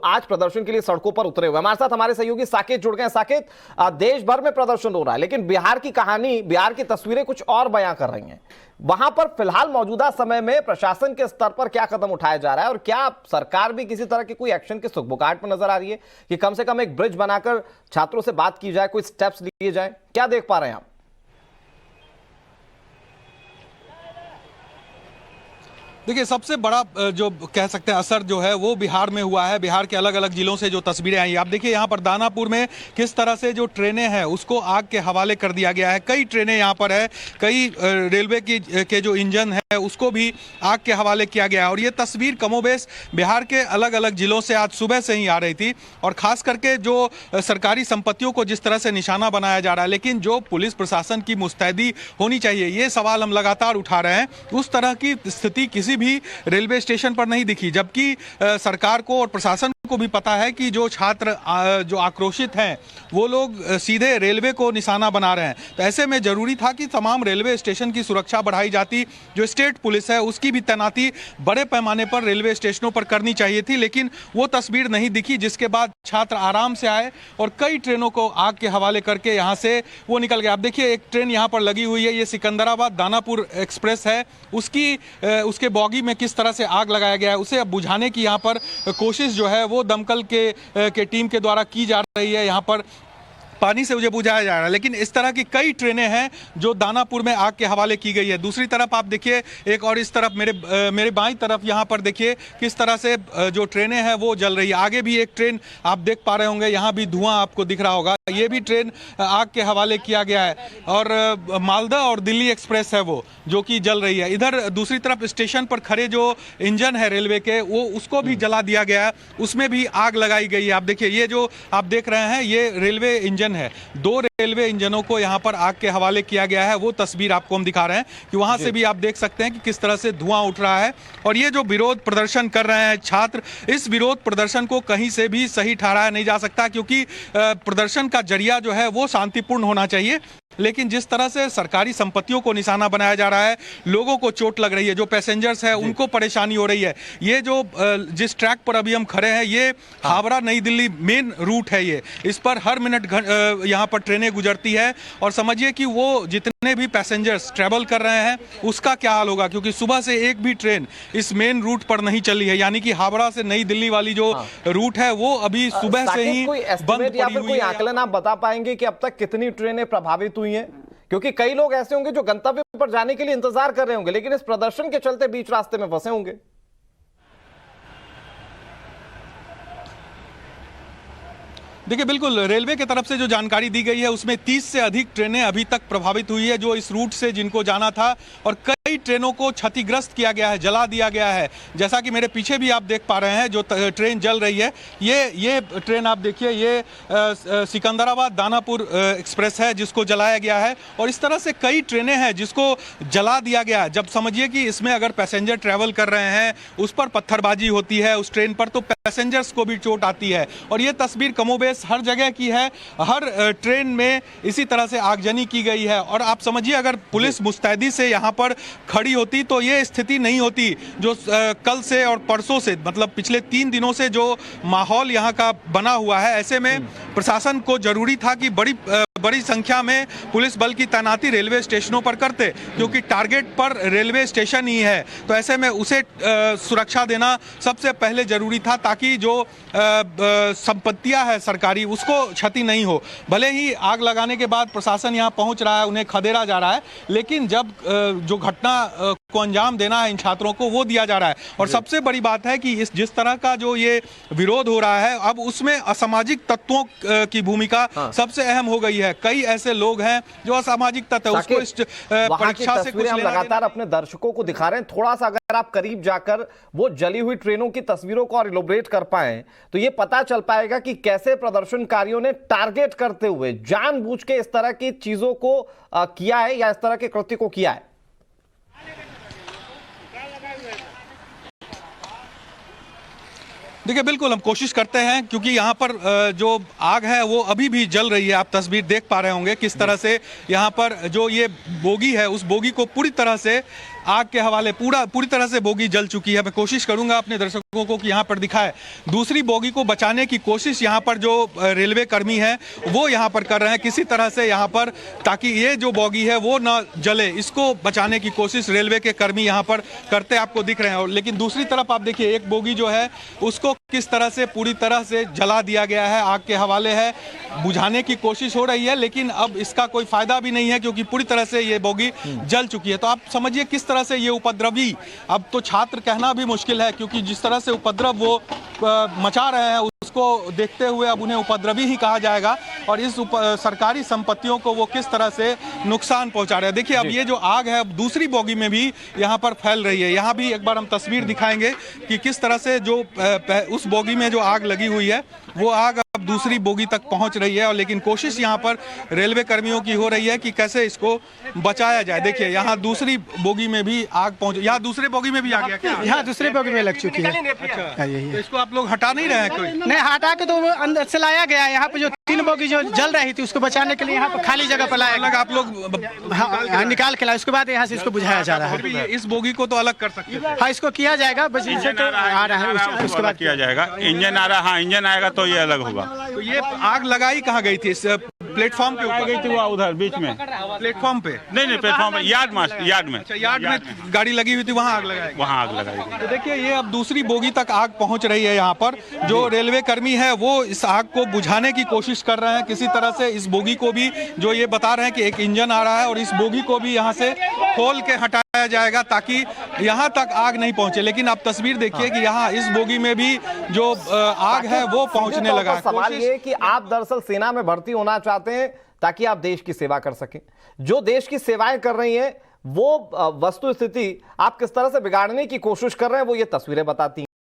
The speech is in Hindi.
आज प्रदर्शन के लिए सड़कों पर उतरे हुए। हमारे साथ हमारे सहयोगी साकेत जुड़ गए। साकेत, देश भर में प्रदर्शन हो रहा है, लेकिन बिहार की कहानी, बिहार की तस्वीरें कुछ और बयां कर रही हैं। वहां पर फिलहाल मौजूदा समय में प्रशासन के स्तर पर क्या कदम उठाया जा रहा है और क्या सरकार भी किसी तरह के कोई एक्शन की सुगबुगाहट पर नजर आ रही है कि कम से कम एक ब्रिज बनाकर छात्रों से बात की जाए, कोई स्टेप्स लिए जाए? क्या देख पा रहे हैं आप? देखिए, सबसे बड़ा जो कह सकते हैं असर जो है वो बिहार में हुआ है। बिहार के अलग अलग जिलों से जो तस्वीरें आई, आप देखिए यहाँ पर दानापुर में किस तरह से जो ट्रेनें हैं उसको आग के हवाले कर दिया गया है। कई ट्रेनें यहाँ पर है, कई रेलवे के जो इंजन है उसको भी आग के हवाले किया गया है। और ये तस्वीर कमोबेश बिहार के अलग अलग जिलों से आज सुबह से ही आ रही थी। और खास करके जो सरकारी संपत्तियों को जिस तरह से निशाना बनाया जा रहा है, लेकिन जो पुलिस प्रशासन की मुस्तैदी होनी चाहिए, ये सवाल हम लगातार उठा रहे हैं। उस तरह की स्थिति किसी भी रेलवे स्टेशन पर नहीं दिखी, जबकि सरकार को और प्रशासन को भी पता है कि जो छात्र जो आक्रोशित हैं वो लोग सीधे रेलवे को निशाना बना रहे हैं। तो ऐसे में जरूरी था कि तमाम रेलवे स्टेशन की सुरक्षा बढ़ाई जाती, जो स्टेट पुलिस है उसकी भी तैनाती बड़े पैमाने पर रेलवे स्टेशनों पर करनी चाहिए थी, लेकिन वो तस्वीर नहीं दिखी। जिसके बाद छात्र आराम से आए और कई ट्रेनों को आग के हवाले करके यहाँ से वो निकल गए। आप देखिए, एक ट्रेन यहाँ पर लगी हुई है, ये सिकंदराबाद दानापुर एक्सप्रेस है, उसके बॉगी में किस तरह से आग लगाया गया है उसे अब बुझाने की यहाँ पर कोशिश जो है वो दमकल के टीम के द्वारा की जा रही है। यहाँ पर पानी से उसे बुझाया जा रहा है, लेकिन इस तरह की कई ट्रेनें हैं जो दानापुर में आग के हवाले की गई है। दूसरी तरफ आप देखिए, एक और इस तरफ मेरे बाईं तरफ यहाँ पर देखिए किस तरह से जो ट्रेनें हैं वो जल रही है। आगे भी एक ट्रेन आप देख पा रहे होंगे, यहाँ भी धुआं आपको दिख रहा होगा, ये भी ट्रेन आग के हवाले किया गया है। और मालदा और दिल्ली एक्सप्रेस है वो जो कि जल रही है। इधर दूसरी तरफ स्टेशन पर खड़े जो इंजन है रेलवे के, वो उसको भी जला दिया गया है, उसमें भी आग लगाई गई है। आप देखिए, ये जो आप देख रहे हैं ये रेलवे इंजन है, 2 रेलवे इंजनों को यहां पर आग के हवाले किया गया है। वो तस्वीर आपको हम दिखा रहे हैं कि वहां से भी आप देख सकते हैं कि किस तरह से धुआं उठ रहा है। और ये जो विरोध प्रदर्शन कर रहे हैं छात्र, इस विरोध प्रदर्शन को कहीं से भी सही ठहराया नहीं जा सकता, क्योंकि प्रदर्शन का जरिया जो है वो शांतिपूर्ण होना चाहिए। लेकिन जिस तरह से सरकारी संपत्तियों को निशाना बनाया जा रहा है, लोगों को चोट लग रही है, जो पैसेंजर्स हैं उनको परेशानी हो रही है। ये जो जिस ट्रैक पर अभी हम खड़े हैं, ये हावड़ा नई दिल्ली मेन रूट है। ये इस पर हर मिनट यहाँ पर ट्रेनें गुजरती है। और समझिए कि वो जितने भी पैसेंजर्स ट्रैवल कर रहे हैं उसका क्या हाल होगा, क्योंकि सुबह से एक भी ट्रेन इस मेन रूट पर नहीं चली है। यानी कि हावड़ा से नई दिल्ली वाली जो रूट है वो अभी सुबह से ही बंद पड़ी हुई है। कोई आकलन आप बता पाएंगे कि अब तक कितनी ट्रेनें प्रभावित हुई हैं? क्योंकि कई लोग ऐसे होंगे जो गंतव्य पर जाने के लिए इंतजार कर रहे होंगे, लेकिन इस प्रदर्शन के चलते बीच रास्ते में फंसे होंगे। देखिए, बिल्कुल रेलवे की तरफ से जो जानकारी दी गई है उसमें 30 से अधिक ट्रेनें अभी तक प्रभावित हुई है जो इस रूट से जिनको जाना था। और कई ट्रेनों को क्षतिग्रस्त किया गया है, जला दिया गया है। जैसा कि मेरे पीछे भी आप देख पा रहे हैं जो ट्रेन जल रही है, ये ट्रेन आप देखिए, ये सिकंदराबाद दानापुर एक्सप्रेस है जिसको जलाया गया है। और इस तरह से कई ट्रेनें हैं जिसको जला दिया गया है। जब समझिए कि इसमें अगर पैसेंजर ट्रैवल कर रहे हैं, उस पर पत्थरबाजी होती है उस ट्रेन पर, तो पैसेंजर्स को भी चोट आती है। और ये तस्वीर कमोबेश हर जगह की है, हर ट्रेन में इसी तरह से आगजनी की गई है। और आप समझिए, अगर पुलिस मुस्तैदी से यहाँ पर खड़ी होती तो ये स्थिति नहीं होती जो कल से और परसों से, मतलब पिछले 3 दिनों से जो माहौल यहाँ का बना हुआ है। ऐसे में प्रशासन को जरूरी था कि बड़ी संख्या में पुलिस बल की तैनाती रेलवे स्टेशनों पर करते, क्योंकि टारगेट पर रेलवे स्टेशन ही है। तो ऐसे में उसे सुरक्षा देना सबसे पहले जरूरी था, ताकि जो संपत्तियां है सरकारी उसको क्षति नहीं हो। भले ही आग लगाने के बाद प्रशासन यहाँ पहुंच रहा है, उन्हें खदेड़ा जा रहा है, लेकिन जब जो घटना को अंजाम देना है इन छात्रों को, वो दिया जा रहा है। और सबसे बड़ी बात है कि जिस तरह का जो ये विरोध हो रहा है, अब उसमें असामाजिक तत्वों की भूमिका सबसे अहम हो गई है। कई ऐसे लोग हैं जो असामाजिक तत्व, उसको इस परीक्षा से कुछ हम लगातार अपने दर्शकों को दिखा रहे हैं। थोड़ा सा अगर आप करीब जाकर वो जली हुई ट्रेनों की तस्वीरों को और इलैबोरेट कर पाए तो ये पता चल पाएगा कि कैसे प्रदर्शनकारियों ने टारगेट करते हुए जानबूझ के इस तरह की चीजों को किया है या इस तरह के कृत्य को किया है। देखिए, बिल्कुल हम कोशिश करते हैं, क्योंकि यहाँ पर जो आग है वो अभी भी जल रही है। आप तस्वीर देख पा रहे होंगे किस तरह से यहाँ पर जो ये बोगी है उस बोगी को पूरी तरह से आग के हवाले पूरी तरह से बोगी जल चुकी है। मैं कोशिश करूंगा अपने दर्शकों को कि यहाँ पर दिखाए, दूसरी बोगी को बचाने की कोशिश यहाँ पर जो रेलवे कर्मी है वो यहाँ पर कर रहे हैं किसी तरह से यहाँ पर, ताकि ये जो बोगी है वो ना जले, इसको बचाने की कोशिश रेलवे के कर्मी यहाँ पर करते आपको दिख रहे हैं। लेकिन दूसरी तरफ आप देखिए, एक बोगी जो है उसको किस तरह से पूरी तरह से जला दिया गया है, आग के हवाले है। बुझाने की कोशिश हो रही है लेकिन अब इसका कोई फायदा भी नहीं है क्योंकि पूरी तरह से ये बोगी जल चुकी है। तो आप समझिए किस तरह से ये उपद्रवी, अब तो छात्र कहना भी मुश्किल है क्योंकि जिस तरह से उपद्रव वो मचा रहे हैं उसको देखते हुए अब उन्हें उपद्रवी ही कहा जाएगा। और इस सरकारी संपत्तियों को वो किस तरह से नुकसान पहुंचा रहे हैं। देखिए अब ये जो आग है अब दूसरी बोगी में भी यहाँ पर फैल रही है। यहाँ भी एक बार हम तस्वीर दिखाएंगे कि किस तरह से जो उस बोगी में जो आग लगी हुई है वो आग अब दूसरी बोगी तक पहुंच रही है। और लेकिन कोशिश यहाँ पर रेलवे कर्मियों की हो रही है कि कैसे इसको बचाया जाए। देखिए यहाँ दूसरी बोगी में भी आग पहुंच, यहाँ दूसरे बोगी में भी आ गया क्या? यहाँ दूसरे बोगी में लग चुकी है। अच्छा, तो इसको आप लोग हटा नहीं रहे हैं कोई? नहीं, हटा के तो अंदर से लाया गया। यहाँ पे जो 3 बोगी जो जल रही थी उसको बचाने के लिए यहाँ पर खाली जगह पर लाया अलग आप लोग हाँ, निकाल के लाया। उसके बाद यहाँ से इसको बुझाया जा रहा है। इस बोगी को तो अलग कर सकते हैं। हाँ, इसको किया जाएगा, बस इनसे तो आ रहा है, उसके बाद किया जाएगा। इंजन आ रहा, हाँ इंजन आएगा तो ये अलग होगा। तो ये आग लगाई कहाँ गई थी? इस प्लेटफॉर्म के ऊपर गई थी, वो उधर बीच में। प्लेटफॉर्म पे? नहीं प्लेटफॉर्म पे, यार्ड में। अच्छा, यार्ड में गाड़ी लगी हुई थी, वहाँ आग लगाई? वहाँ आग लगाई। तो देखिए ये अब दूसरी बोगी तक आग पहुंच रही है। यहाँ पर जो रेलवे कर्मी है वो इस आग को बुझाने की कोशिश कर रहे हैं किसी तरह से। इस बोगी को भी जो ये बता रहे हैं कि एक इंजन आ रहा है और इस बोगी को भी यहाँ से खोल के हटाया जाएगा ताकि यहाँ तक आग नहीं पहुंचे। लेकिन आप तस्वीर देखिए कि यहाँ इस बोगी में भी जो आग है वो पहुंचने लगा। सवाल ये कि आप दरअसल सेना में भर्ती होना चाहते हैं ताकि आप देश की सेवा कर सकें। जो देश की सेवाएं कर रही हैं वो वस्तु स्थिति आप किस तरह से बिगाड़ने की कोशिश कर रहे हैं वो ये तस्वीरें बताती हैं।